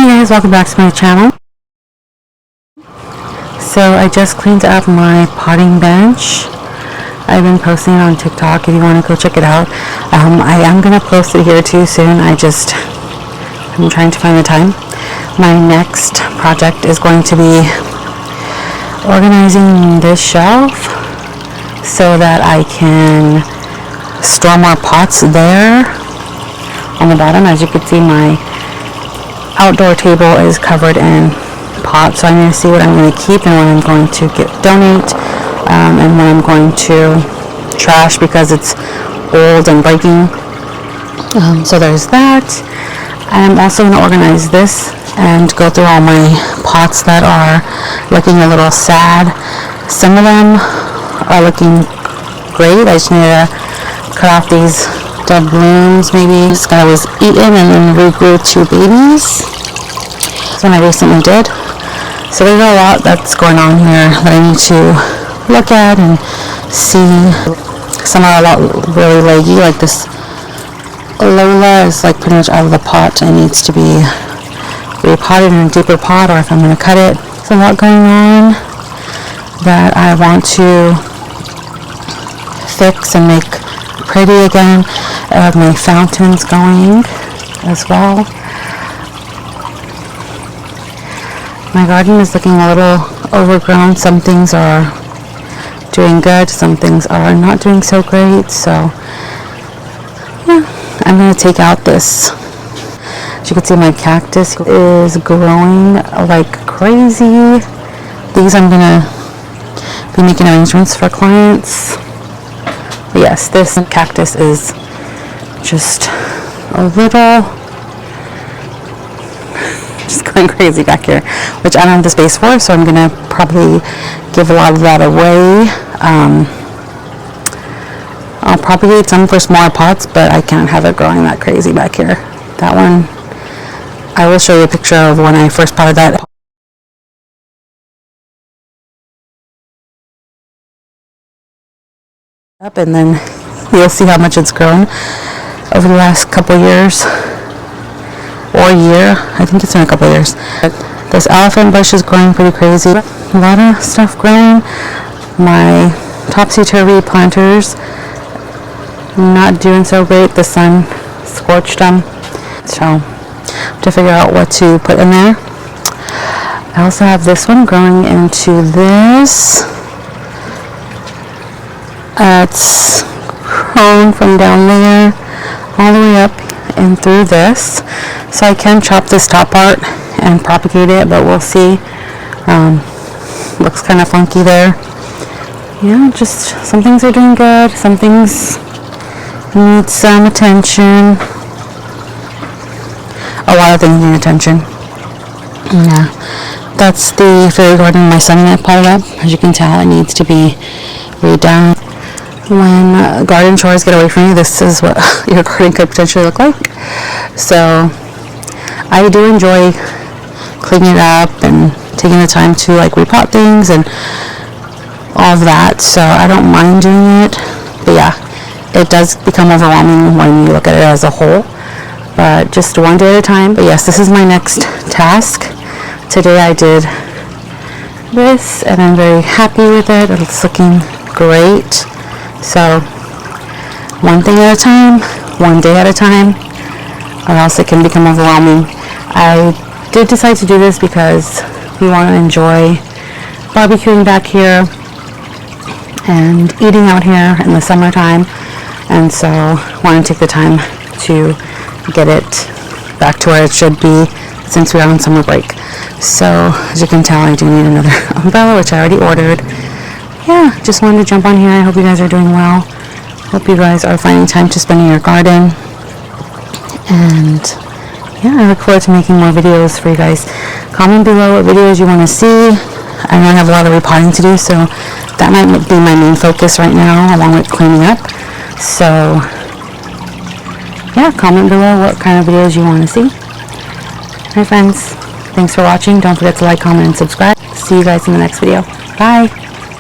Hey guys, welcome back to my channel. So I just cleaned up my potting bench. I've been posting it on TikTok if you want to go check it out. I am going to post it here too soon. I'm trying to find the time. My next project is going to be organizing this shelf so that I can store more pots there on the bottom. As you can see, my outdoor table is covered in pots, so I'm going to see what I'm going to keep and what I'm going to donate, and what I'm going to trash because it's old and breaking. So there's that. I'm also going to organize this and go through all my pots that are looking a little sad. Some of them are looking great. I just need to cut off these dead blooms. Maybe this guy was eaten and then regrew 2 babies. That's what I recently did. So there's a lot that's going on here that I need to look at and see. Some are a lot really leggy, like this Lola is like pretty much out of the pot and needs to be repotted in a deeper pot, or if I'm going to cut it. There's a lot going on that I want to fix and make pretty again. I have my fountains going as well. My garden is looking a little overgrown. Some things are doing good, some things are not doing so great. So yeah, I'm going to take out this. As you can see, my cactus is growing like crazy. These I'm going to be making arrangements for clients. But yes, this cactus is just a little just going crazy back here, which I don't have the space for, so I'm gonna probably give a lot of that away. I'll propagate some for smaller pots, but I can't have it growing that crazy back here. That one, I will show you a picture of when I first potted that. Up, and then you'll see how much it's grown over the last couple years, or year. I think it's been a couple years. This elephant bush is growing pretty crazy. A lot of stuff growing. My topsy-turvy planters not doing so great. The sun scorched them, so I have to figure out what to put in there. I also have this one growing into this. It's grown from down there all the way up and through this, so I can chop this top part and propagate it, but we'll see. Looks kind of funky there. Yeah, just some things are doing good, some things need some attention. A lot of things need attention. Yeah, that's the fairy garden my son and I potted up. As you can tell, it needs to be redone. When garden chores get away from you, this is what your garden could potentially look like. So I do enjoy cleaning it up and taking the time to like repot things and all of that, so I don't mind doing it. But yeah, it does become overwhelming when you look at it as a whole, but just one day at a time. But yes, this is my next task. Today I did this and I'm very happy with it. It's looking great. So one thing at a time, one day at a time, or else it can become overwhelming. I did decide to do this because we want to enjoy barbecuing back here and eating out here in the summertime, and so I want to take the time to get it back to where it should be since we are on summer break. So as you can tell, I do need another umbrella, which I already ordered. Yeah, just wanted to jump on here. I hope you guys are doing well. Hope you guys are finding time to spend in your garden. And yeah, I look forward to making more videos for you guys. Comment below what videos you want to see. I know I have a lot of repotting to do, so that might be my main focus right now, along with cleaning up. So yeah, comment below what kind of videos you want to see. Hi friends, thanks for watching. Don't forget to like, comment, and subscribe. See you guys in the next video. Bye.